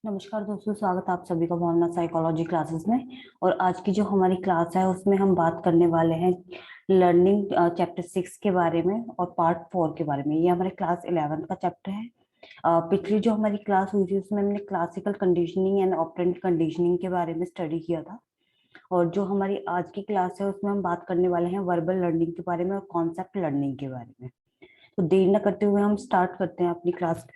नमस्कार दोस्तों, स्वागत है आप सभी का भावना साइकोलॉजी क्लासेस में। और आज की जो हमारी क्लास है उसमें हम बात करने वाले हैं लर्निंग चैप्टर 6 के बारे में और पार्ट 4 के बारे में। ये हमारे क्लास 11 का चैप्टर है। पिछली जो हमारी क्लास हुई थी उसमें हमने classical conditioning and operant conditioning के बारे में स्टडी किया था। और जो हमारी आज की क्लास है उसमें हम बात करने वाले हैं वर्बल लर्निंग के बारे में और कॉन्सेप्ट लर्निंग के बारे में। तो देर न करते हुए हम स्टार्ट करते हैं अपनी क्लास।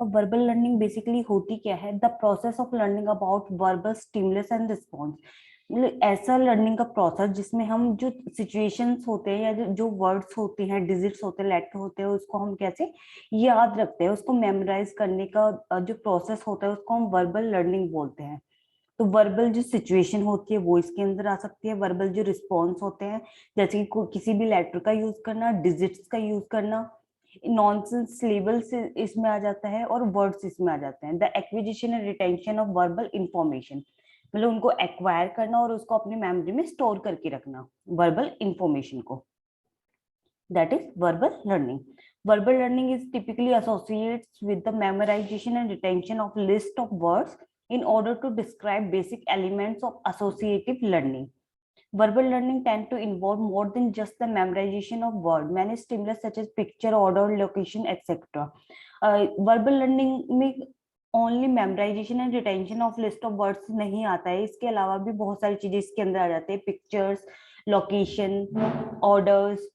और वर्बल लर्निंग बेसिकली होती क्या है? The process of learning about verbal stimulus and response. मतलब ऐसा लर्निंग का प्रोसेस जिसमें हम जो सिचुएशंस होते हैं या जो वर्ड्स होते हैं, डिजिट्स होते हैं, लेटर होते हैं, उसको हम कैसे याद रखते हैं, उसको मेमोराइज करने का जो प्रोसेस होता है उसको हम वर्बल लर्निंग बोलते हैं। तो वर्बल जो सिचुएशन होती है वो इसके अंदर आ सकती है। वर्बल जो रिस्पॉन्स होते हैं, जैसे कि किसी भी लेटर का यूज करना, डिजिट्स का यूज करना, नॉनसेंस लेबल्स इसमें आ जाता है और वर्ड्स इसमें आ जाते हैं। The acquisition and retention of verbal information, मतलब उनको एक्वायर करना और उसको अपनी मेमोरी में स्टोर करके रखना, वर्बल इंफॉर्मेशन को। That is verbal learning. Verbal learning is typically associates with the memorization and retention of list of words in order to describe basic elements of associative learning. Verbal learning tend to involve more than just the memorization of word. Many stimulus such as picture, order, location, etc. Verbal learning में only memorisation and retention of list of words नहीं आता है, इसके अलावा भी बहुत सारी चीजें इसके अंदर आ जाती है। पिक्चर्स, लोकेशन, ऑर्डर्स,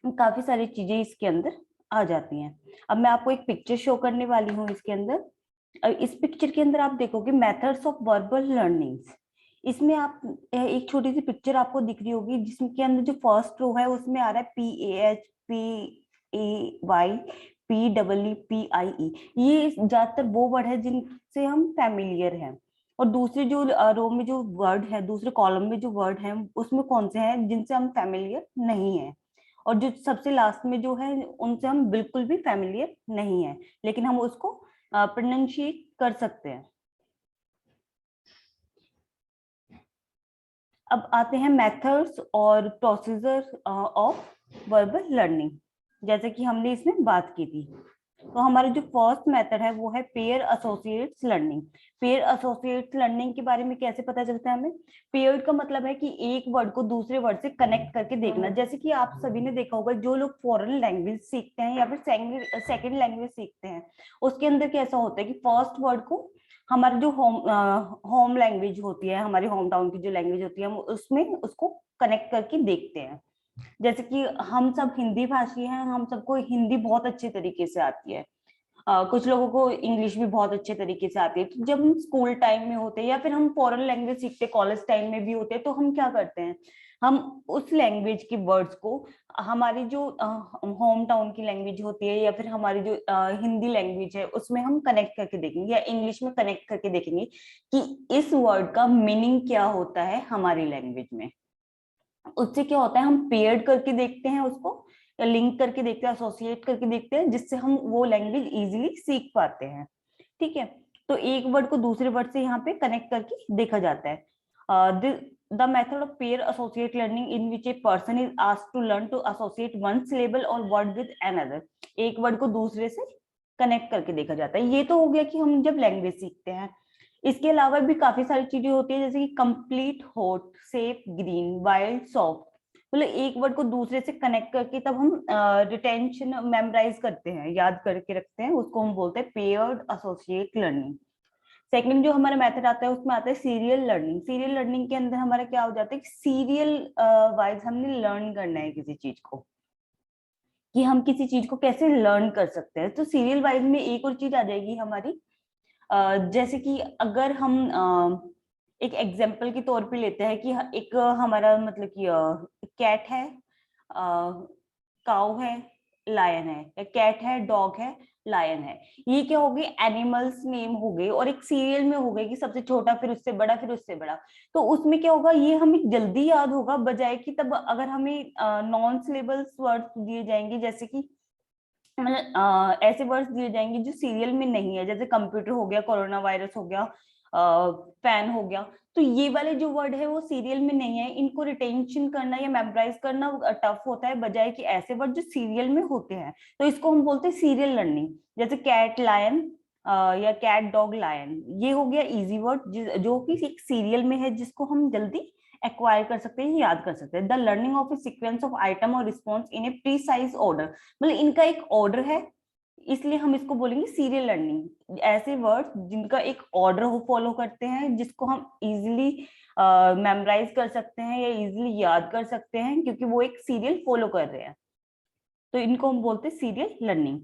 काफी सारी चीजें इसके अंदर आ जाती हैं। अब मैं आपको एक पिक्चर शो करने वाली हूँ इसके अंदर। इस पिक्चर के अंदर आप देखोगे मेथड्स ऑफ वर्बल लर्निंग्स। इसमें आप एक छोटी सी पिक्चर आपको दिख रही होगी जिसके अंदर जो फर्स्ट रो है उसमें आ रहा है PAHPAY PEEPIE। ये ज्यादातर वो वर्ड है जिनसे हम फैमिलियर हैं। और दूसरी जो रो में जो वर्ड है, दूसरे कॉलम में जो वर्ड है उसमें कौन से हैं जिनसे हम फैमिलियर नहीं है। और जो सबसे लास्ट में जो है उनसे हम बिल्कुल भी फैमिलियर नहीं है, लेकिन हम उसको प्रोनाउंशिएट कर सकते हैं। अब आते हैं मेथड्स और प्रोसीजर ऑफ वर्बल लर्निंग, जैसे कि हमने इसमें बात की थी। तो हमारा जो फर्स्ट मेथड है वो है pair associates learning. Pair associates learning के बारे में कैसे पता चलता है हमें? पेयर्ड का मतलब है कि एक वर्ड को दूसरे वर्ड से कनेक्ट करके देखना। जैसे कि आप सभी ने देखा होगा, जो लोग फॉरेन लैंग्वेज सीखते हैं या फिर सेकंड लैंग्वेज सीखते हैं, उसके अंदर कैसा होता है कि फर्स्ट वर्ड को हमारा जो होम लैंग्वेज होती है, हमारी होम टाउन की जो लैंग्वेज होती है, हम उसमें उसको कनेक्ट करके देखते हैं। जैसे कि हम सब हिंदी भाषी हैं, हम सबको हिंदी बहुत अच्छे तरीके से आती है। कुछ लोगों को इंग्लिश भी बहुत अच्छे तरीके से आती है। तो जब हम स्कूल टाइम में होते हैं या फिर हम फॉरेन लैंग्वेज सीखते कॉलेज टाइम में भी होते हैं, तो हम क्या करते हैं, हम उस लैंग्वेज की वर्ड्स को हमारी जो होम टाउन की लैंग्वेज होती है या फिर हमारी जो हिंदी लैंग्वेज है उसमें हम कनेक्ट करके देखेंगे या इंग्लिश में कनेक्ट करके देखेंगे कि इस वर्ड का मीनिंग क्या होता है हमारी लैंग्वेज में। उससे क्या होता है, हम पेयर्ड करके देखते हैं उसको, या लिंक करके देखते हैं, एसोसिएट करके देखते हैं, जिससे हम वो लैंग्वेज इजीली सीख पाते हैं। ठीक है, तो एक वर्ड को दूसरे वर्ड से यहाँ पे कनेक्ट करके देखा जाता है। The method of pair associate learning in which a person is asked to learn to associate one syllable और वर्ड विद अनदर। एक वर्ड को दूसरे से कनेक्ट करके देखा जाता है। ये तो हो गया कि हम जब लैंग्वेज सीखते हैं। इसके अलावा भी काफी सारी चीजें होती है, जैसे कि complete, hot, safe, green, wild, soft. मतलब एक वर्ड को दूसरे से कनेक्ट करके तब हम रिटेंशन मेमोराइज करते हैं, याद करके रखते हैं, उसको हम बोलते हैं पेयर्ड एसोसिएट लर्निंग। सेकंड जो हमारा मेथड आता है उसमें आता है सीरियल लर्निंग। सीरियल लर्निंग के अंदर हमारा क्या हो जाता है कि सीरियल वाइज हमने लर्न करना है किसी चीज को, कि हम किसी चीज को कैसे लर्न कर सकते हैं। तो सीरियल वाइज में एक और चीज आ जाएगी हमारी, जैसे कि अगर हम एक एग्जाम्पल के तौर पे लेते हैं कि एक हमारा मतलब कि कैट है, काउ है, लायन है, या कैट है, डॉग है, लायन है। ये क्या हो गए, एनिमल्स नेम हो गए, और एक सीरियल में हो गए कि सबसे छोटा, फिर उससे बड़ा, फिर उससे बड़ा। तो उसमें क्या होगा, ये हमें जल्दी याद होगा, बजाय कि तब अगर हमें नॉन सिलेबल्स वर्ड्स दिए जाएंगे, जैसे कि मतलब ऐसे वर्ड्स दिए जाएंगे जो सीरियल में नहीं है, जैसे कंप्यूटर हो गया, कोरोना वायरस हो गया, फैन हो गया। तो ये वाले जो वर्ड है वो सीरियल में नहीं है, इनको रिटेंशन करना या मेमोराइज करना टफ होता है, बजाय कि ऐसे वर्ड जो सीरियल में होते हैं तो इसको हम बोलते हैं सीरियल लर्निंग। जैसे कैट लायन या कैट डॉग लायन, ये हो गया इजी वर्ड जो कि एक सीरियल में है, जिसको हम जल्दी एक्वायर कर सकते हैं, याद कर सकते हैं। The learning of a sequence of item और response in a precise order, मतलब इनका एक ऑर्डर है, इसलिए हम इसको बोलेंगे सीरियल लर्निंग। ऐसे वर्ड्स जिनका एक ऑर्डर हो फॉलो करते हैं, जिसको हम इजिली मेमोराइज कर सकते हैं या इजिली याद कर सकते हैं, क्योंकि वो एक सीरियल फॉलो कर रहे हैं, तो इनको हम बोलते हैं सीरियल लर्निंग।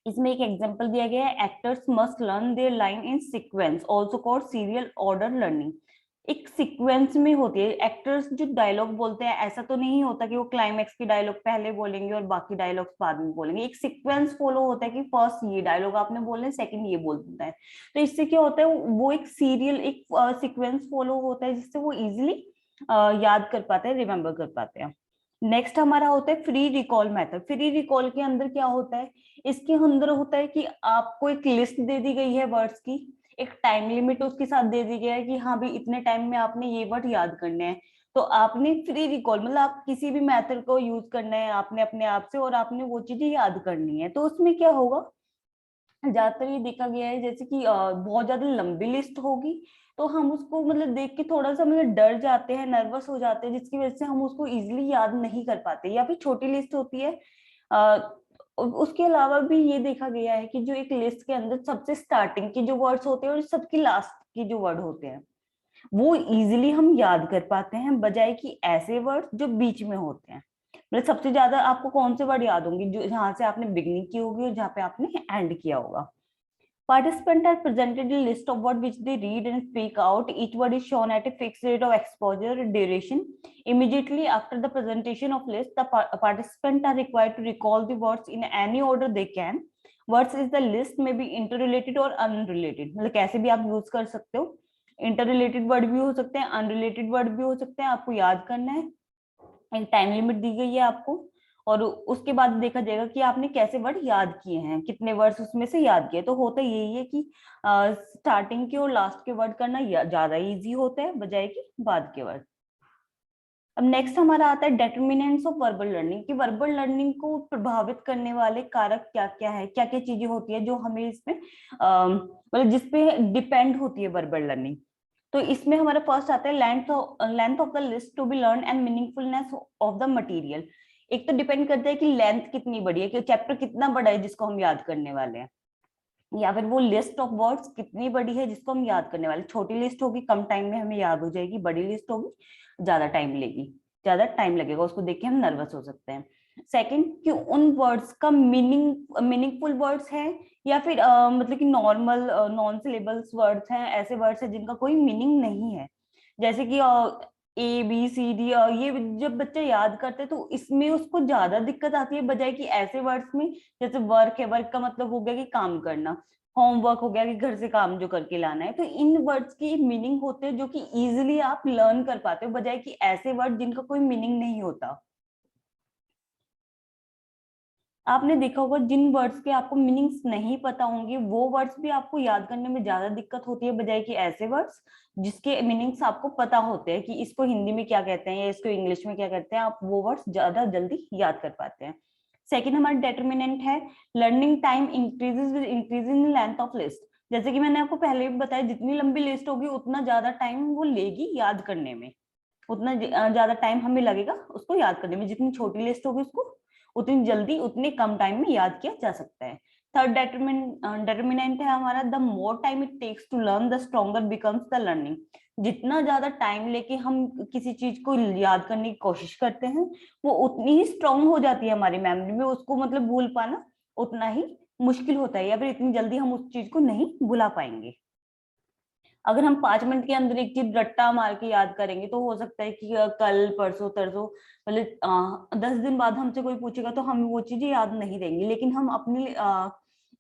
इसमें एक एग्जांपल दिया गया है, actors must learn their line in sequence also called serial order learning. एक सीक्वेंस में होती है, एक्टर्स जो डायलॉग बोलते हैं ऐसा तो नहीं होता कि वो क्लाइमैक्स की डायलॉग पहले बोलेंगे और बाकी डायलॉग्स बाद में बोलेंगे, एक सीक्वेंस फॉलो होता है कि फर्स्ट ये डायलॉग आपने बोलना है, सेकंड ये बोलता है। तो इससे क्या होता है, वो एक सीरियल एक सीक्वेंस फॉलो होता है, जिससे वो इजिली याद कर पाते हैं, रिमेम्बर कर पाते हैं। नेक्स्ट हमारा होता है free recall method. Free recall के अंदर क्या होता है, इसके अंदर होता है कि आपको एक लिस्ट दे दी गई है वर्ड्स की, एक टाइम लिमिट उसके साथ दे दी गया है कि हाँ भाई इतने टाइम में आपने ये वर्ड याद करने हैं, तो आपने फ्री रिकॉल मतलब आप किसी भी मेथड को यूज करना है आपने अपने आप से, और आपने वो चीजें याद करनी है। तो उसमें क्या होगा, ज्यादातर ये देखा गया है जैसे कि बहुत ज्यादा लंबी लिस्ट होगी तो हम उसको मतलब देख के थोड़ा सा मतलब डर जाते हैं, नर्वस हो जाते हैं, जिसकी वजह से हम उसको इजिली याद नहीं कर पाते। या फिर छोटी लिस्ट होती है, उसके अलावा भी ये देखा गया है कि जो एक लिस्ट के अंदर सबसे स्टार्टिंग के जो वर्ड्स होते हैं और सबकी लास्ट के जो वर्ड होते हैं वो इजिली हम याद कर पाते हैं, बजाय कि ऐसे वर्ड जो बीच में होते हैं। मतलब सबसे ज्यादा आपको कौन से वर्ड याद होंगे, जो जहां से आपने बिगनिंग की होगी और जहाँ पे आपने एंड किया होगा। Participants are presented a list of words which they read and speak out. Each word is shown at a fixed rate of exposure duration. Immediately after the presentation of list, the participants are required to recall the words in any order they can. Words is the list may be interrelated or unrelated. मतलब कैसे भी आप use कर सकते हो, interrelated word भी हो सकते हैं, अनरिलेटेड वर्ड भी हो सकते हैं, आपको याद करना है, एक टाइम लिमिट दी गई है आपको, और उसके बाद देखा जाएगा कि आपने कैसे वर्ड याद किए हैं, कितने वर्ड्स उसमें से याद किए। तो होता यही है कि स्टार्टिंग के और लास्ट के वर्ड करना ज्यादा इजी होता है, बजाय कि बाद के वर्ड। अब नेक्स्ट हमारा आता है डेटर्मिनेंट्स ऑफ वर्बल लर्निंग, कि वर्बल लर्निंग को प्रभावित करने वाले कारक क्या क्या है, क्या क्या चीजें होती है जो हमें इसमें मतलब जिसपे डिपेंड होती है वर्बल लर्निंग। तो इसमें हमारा फर्स्ट आता है length of the list to be learn and meaningfulness of the material. एक तो डिपेंड करता है कि लेंथ कितनी बड़ी है, कि चैप्टर कितना बड़ा है जिसको हम याद करने वाले हैं, या फिर वो लिस्ट ऑफ वर्ड्स कितनी बड़ी है जिसको हम याद करने वाले। छोटी लिस्ट होगी कम टाइम में हमें याद हो जाएगी, बड़ी लिस्ट होगी ज्यादा टाइम लेगी, ज्यादा टाइम लगेगा, उसको देख के हम नर्वस हो सकते हैं। सेकंड, कि उन वर्ड्स का मीनिंगफुल वर्ड्स है, या फिर मतलब कि नॉर्मल नॉन सिलेबल्स वर्ड्स हैं, ऐसे वर्ड्स हैं जिनका कोई मीनिंग नहीं है। जैसे कि ए बी सी डी, ये जब बच्चे याद करते हैं तो इसमें उसको ज्यादा दिक्कत आती है, बजाय कि ऐसे वर्ड्स में, जैसे वर्क है, वर्क का मतलब हो गया कि काम करना, होमवर्क हो गया कि घर से काम जो करके लाना है, तो इन वर्ड्स की मीनिंग होते हैं जो कि इजिली आप लर्न कर पाते हो, बजाय कि ऐसे वर्ड जिनका कोई मीनिंग नहीं होता। आपने देखा होगा जिन वर्ड्स के आपको मीनिंग्स नहीं पता होंगे वो वर्ड्स भी आपको याद करने में ज्यादा दिक्कत होती है, बजाय कि ऐसे वर्ड्स जिसके मीनिंग्स आपको पता होते हैं कि इसको हिंदी में क्या कहते हैं या इसको इंग्लिश में क्या कहते हैं, आप वो वर्ड्स ज्यादा जल्दी याद कर पाते हैं। सेकेंड हमारा डिटर्मिनेंट है learning time increases with increasing length of list. जैसे कि मैंने आपको पहले भी बताया, जितनी लंबी लिस्ट होगी उतना ज्यादा टाइम वो लेगी याद करने में, उतना ज्यादा टाइम हमें लगेगा उसको याद करने में। जितनी छोटी लिस्ट होगी उसको उतनी जल्दी उतने कम टाइम में याद किया जा सकता है। थर्ड डेटर्मिनेंट है हमारा, the more time it takes to learn the stronger becomes the learning. जितना ज्यादा टाइम लेके हम किसी चीज को याद करने की कोशिश करते हैं वो उतनी ही स्ट्रॉन्ग हो जाती है हमारी मेमोरी में, उसको मतलब भूल पाना उतना ही मुश्किल होता है, या फिर इतनी जल्दी हम उस चीज को नहीं भुला पाएंगे। अगर हम 5 मिनट के अंदर एक चीज रट्टा मार के याद करेंगे तो हो सकता है कि कल परसों तरसों मतलब 10 दिन बाद हमसे कोई पूछेगा तो हम वो चीजें याद नहीं रहेंगी, लेकिन हम अपनी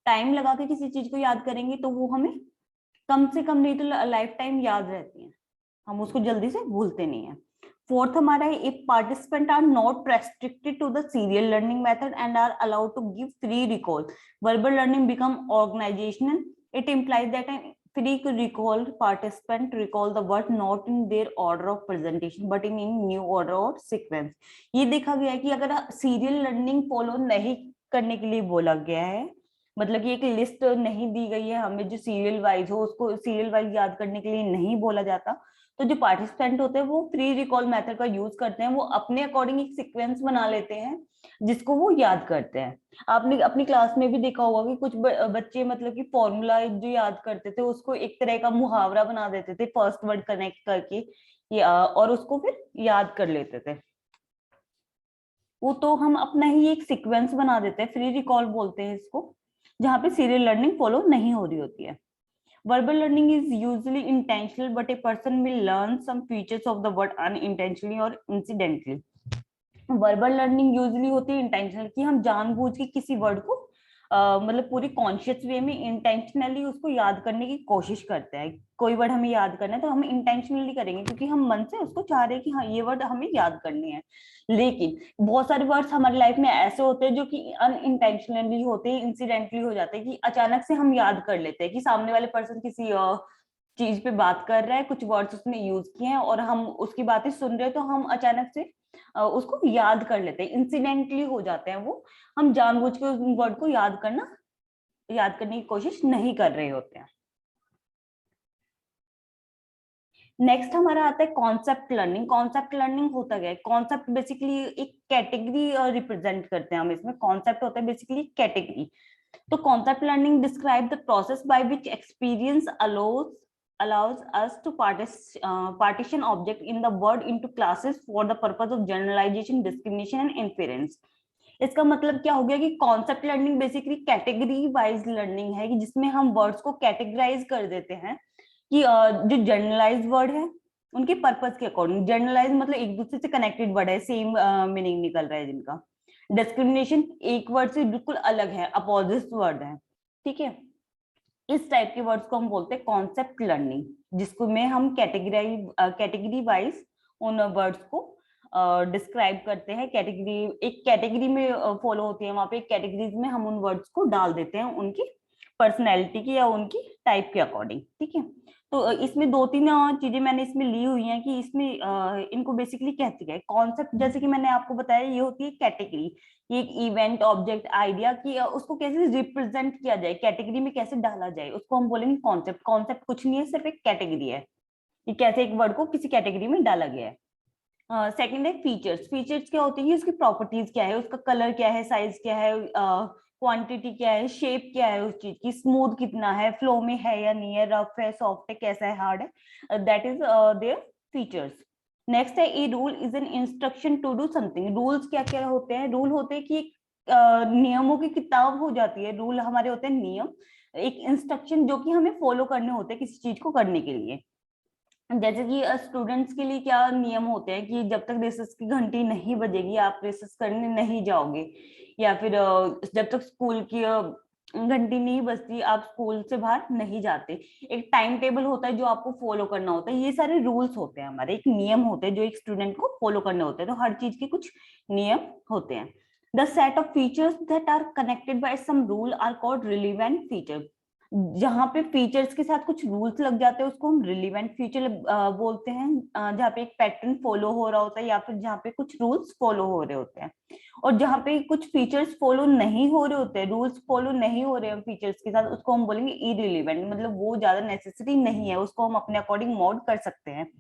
टाइम लगा के किसी चीज को याद करेंगे तो वो हमें कम से कम नहीं तो लाइफ टाइम याद रहती है, हम उसको जल्दी से भूलते नहीं है। फोर्थ हमारा है, if participant are not restricted to the serial learning method and are allowed to give free recall, verbal learning become organisational. It implies that free to recall participant recall the word not in their order of presentation but in new order or sequence. ये देखा गया है कि अगर serial learning follow नहीं करने के लिए बोला गया है, मतलब कि एक लिस्ट नहीं दी गई है हमें जो सीरियल वाइज हो, उसको सीरियल वाइज याद करने के लिए नहीं बोला जाता, तो जो पार्टिसिपेंट होते हैं वो फ्री रिकॉल मेथड का यूज करते हैं, वो अपने अकॉर्डिंग एक सीक्वेंस बना लेते हैं जिसको वो याद करते हैं। आपने अपनी क्लास में भी देखा होगा कि कुछ बच्चे मतलब कि फॉर्मूला जो याद करते थे उसको एक तरह का मुहावरा बना देते थे फर्स्ट वर्ड कनेक्ट करके, और उसको फिर याद कर लेते थे। वो तो हम अपना ही एक सीक्वेंस बना देते हैं, फ्री रिकॉल बोलते हैं इसको, जहाँ पे सीरियल लर्निंग फॉलो नहीं हो रही होती है। Verbal learning is usually intentional, but a person will learn some features of the word unintentionally or incidentally. Verbal learning usually होती है इंटेंशनल, कि हम जानबूझ के किसी वर्ड को मतलब पूरी कॉन्शियस वे में इंटेंशनली उसको याद करने की कोशिश करते हैं। कोई वर्ड हमें याद करना है तो हम इंटेंशनली करेंगे क्योंकि हम मन से उसको चाह रहे हैं कि हाँ ये वर्ड हमें याद करने हैं। लेकिन बहुत सारे वर्ड्स हमारी लाइफ में ऐसे होते हैं जो कि अनइंटेंशनली होते हैं, इंसिडेंटली हो जाते हैं, कि अचानक से हम याद कर लेते हैं कि सामने वाले पर्सन किसी चीज पे बात कर रहा है, कुछ वर्ड्स उसने यूज किए हैं और हम उसकी बातें सुन रहे हैं, तो हम अचानक से उसको याद कर लेते हैं, इंसिडेंटली हो जाते हैं वो, हम जानबूझ के उस वर्ड को याद करने की कोशिश नहीं कर रहे होते हैं। नेक्स्ट हमारा आता है कॉन्सेप्ट लर्निंग। कॉन्सेप्ट लर्निंग होता क्या है? कॉन्सेप्ट बेसिकली एक कैटेगरी रिप्रेजेंट करते हैं हम इसमें। कॉन्सेप्ट होता है बेसिकली कैटेगरी। तो concept learning describe the process by which experience allows us to partition object in the word into classes for the purpose of generalization, discrimination and inference. इसका मतलब क्या हो गया कि concept learning basically category wise learning है, कि जिसमें हम वर्ड्स को कैटेगराइज कर देते हैं कि जो जनरलाइज वर्ड है उनके पर्पस के अकॉर्डिंग। जनरलाइज मतलब एक दूसरे से कनेक्टेड वर्ड है, सेम मीनिंग निकल रहा है जिनका। डिस्क्रिमिनेशन एक वर्ड से बिल्कुल अलग है, अपोजिट वर्ड है, ठीक है। इस टाइप के वर्ड्स को हम बोलते हैं कॉन्सेप्ट लर्निंग, जिसको में हम कैटेगरी वाइज उन वर्ड्स को डिस्क्राइब करते हैं। कैटेगरी एक कैटेगरी में फॉलो होती है, वहां पे कैटेगरीज में हम उन वर्ड्स को डाल देते हैं उनकी पर्सनैलिटी की या उनकी टाइप के अकॉर्डिंग, ठीक है। तो इसमें दो तीन चीजें मैंने इसमें ली हुई हैं कि इसमें इनको बेसिकली कहते हैं कॉन्सेप्ट। जैसे कि मैंने आपको बताया ये होती है कैटेगरी, ये एक इवेंट ऑब्जेक्ट आइडिया की उसको कैसे रिप्रेजेंट किया जाए, कैटेगरी में कैसे डाला जाए, उसको हम बोलेंगे कॉन्सेप्ट। कॉन्सेप्ट कुछ नहीं है, सिर्फ एक कैटेगरी है कि कैसे एक वर्ड को किसी कैटेगरी में डाला गया है। सेकंड है फीचर्स। फीचर्स क्या होती है? उसकी प्रॉपर्टीज क्या है, उसका कलर क्या है, साइज क्या है, क्वांटिटी क्या है, शेप क्या है उस चीज की, स्मूथ कितना है, फ्लो में है या नहीं है, रफ है, सॉफ्ट है, कैसा है, हार्ड है, that is their features. Next है a rule is an instruction to do something. Rules क्या क्या होते हैं? रूल होते हैं कि नियमों की किताब हो जाती है। रूल हमारे होते हैं नियम, एक इंस्ट्रक्शन जो कि हमें फॉलो करने होते हैं किसी चीज को करने के लिए। जैसे कि स्टूडेंट्स के लिए क्या नियम होते हैं कि जब तक रिसेस की घंटी नहीं बजेगी आप रिसेस करने नहीं जाओगे, या फिर जब तक स्कूल की घंटी नहीं बजती आप स्कूल से बाहर नहीं जाते। एक टाइम टेबल होता है जो आपको फॉलो करना होता है। ये सारे रूल्स होते हैं हमारे, एक नियम होते हैं जो एक स्टूडेंट को फॉलो करने होते हैं। तो हर चीज के कुछ नियम होते हैं। The set of features that are connected by some rule are called relevant feature. जहाँ पे फीचर्स के साथ कुछ रूल्स लग जाते हैं उसको हम रिलीवेंट फीचर बोलते हैं, जहाँ पे एक पैटर्न फॉलो हो रहा होता है या फिर जहाँ पे कुछ रूल्स फॉलो हो रहे होते हैं। और जहाँ पे कुछ फीचर्स फॉलो नहीं हो रहे होते हैं, रूल्स फॉलो नहीं हो रहे हैं फीचर्स के साथ, उसको हम बोलेंगे इरिलीवेंट, मतलब वो ज्यादा नेसेसरी नहीं है, उसको हम अपने अकॉर्डिंग मॉड कर सकते हैं।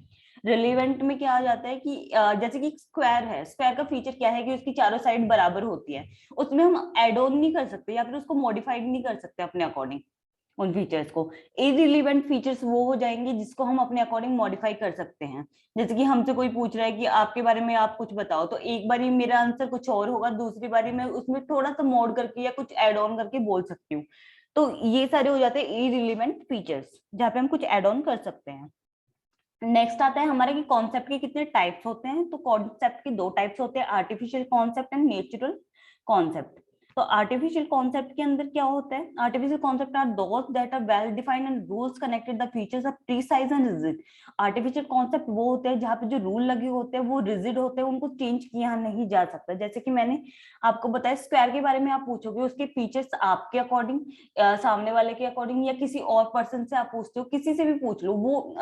रिलेवेंट में क्या आ जाता है कि जैसे कि स्क्वायर है, स्क्वायर का फीचर क्या है कि उसकी चारों साइड बराबर होती है, उसमें हम एड ऑन नहीं कर सकते या फिर उसको मॉडिफाइड नहीं कर सकते अपने अकॉर्डिंग उन फीचर्स को। इररिलेवेंट फीचर्स वो हो जाएंगे जिसको हम अपने अकॉर्डिंग मॉडिफाई कर सकते हैं। जैसे कि हमसे कोई पूछ रहा है कि आपके बारे में आप कुछ बताओ, तो एक बारी मेरा आंसर कुछ और होगा, दूसरी बारी मैं उसमें थोड़ा सा मोड करके या कुछ एड ऑन करके बोल सकती हूँ। तो ये सारे हो जाते हैं इररिलेवेंट फीचर्स जहाँ पे हम कुछ एड ऑन कर सकते हैं। नेक्स्ट आता है हमारे कि कॉन्सेप्ट के कितने टाइप्स होते हैं। तो कॉन्सेप्ट के दो टाइप्स होते हैं, artificial concept and natural concept. तो आर्टिफिशियल कॉन्सेप्ट के अंदर क्या होता है, artificial concept are those that are well defined and rules connected, the features are precise and rigid. Artificial concept वो होते हैं जहाँ पे जो रूल लगे होते हैं वो रिजिड होते हैं, उनको चेंज किया नहीं जा सकता। जैसे कि मैंने आपको बताया स्क्वायर के बारे में, आप पूछोगे उसके फीचर्स आपके अकॉर्डिंग, सामने वाले के अकॉर्डिंग, या किसी और पर्सन से आप पूछते हो, किसी से भी पूछ लो, वो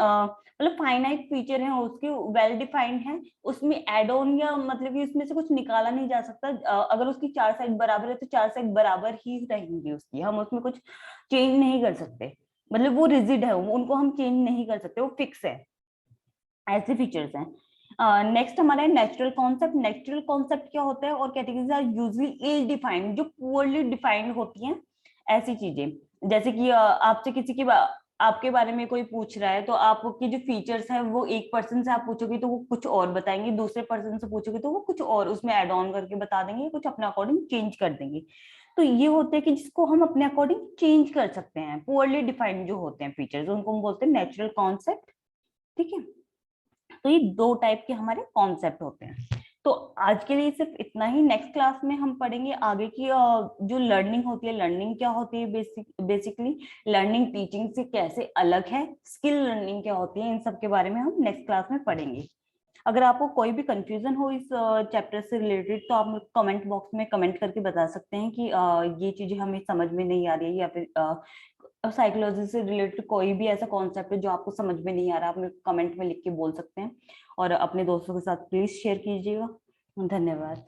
मतलब फाइनाइट फीचर है उसके, वेल डिफाइंड है, उसमें एड ऑन या मतलब कि उसमें से कुछ निकाला नहीं जा सकता। अगर उसकी चार साइड बराबर है तो चार साइड बराबर ही रहेंगी उसकी, हम उसमें कुछ चेंज नहीं कर सकते, मतलब वो रिजिड है, उनको हम चेंज नहीं कर सकते, वो फिक्स है। ऐसे फीचर्स हैं। नेक्स्ट हमारा है नेचुरल कॉन्सेप्ट। नेचुरल कॉन्सेप्ट क्या होता है, और categories are usually ill defined, जो पुअरली डिफाइंड होती हैं ऐसी चीजें। जैसे कि आपसे किसी की आपके बारे में कोई पूछ रहा है, तो आपके जो फीचर्स हैं वो एक पर्सन से आप पूछोगे तो वो कुछ और बताएंगे, दूसरे पर्सन से पूछोगे तो वो कुछ और उसमें ऐड ऑन करके बता देंगे, कुछ अपने अकॉर्डिंग चेंज कर देंगे। तो ये होते हैं कि जिसको हम अपने अकॉर्डिंग चेंज कर सकते हैं, पुअरली डिफाइंड जो होते हैं फीचर्स, उनको हम बोलते हैं नेचुरल कॉन्सेप्ट। ठीक है, तो ये दो टाइप के हमारे कॉन्सेप्ट होते हैं। तो आज के लिए सिर्फ इतना ही। नेक्स्ट क्लास में हम पढ़ेंगे आगे की जो लर्निंग होती है, लर्निंग क्या होती है, बेसिकली लर्निंग टीचिंग से कैसे अलग है, स्किल लर्निंग क्या होती है, इन सब के बारे में हम नेक्स्ट क्लास में पढ़ेंगे। अगर आपको कोई भी कंफ्यूजन हो इस चैप्टर से रिलेटेड, तो आप कमेंट बॉक्स में कमेंट करके बता सकते हैं कि ये चीजें हमें समझ में नहीं आ रही है, या फिर साइकोलॉजी से रिलेटेड कोई भी ऐसा कॉन्सेप्ट है जो आपको समझ में नहीं आ रहा, आप कमेंट में लिख के बोल सकते हैं। और अपने दोस्तों के साथ प्लीज शेयर कीजिएगा। धन्यवाद।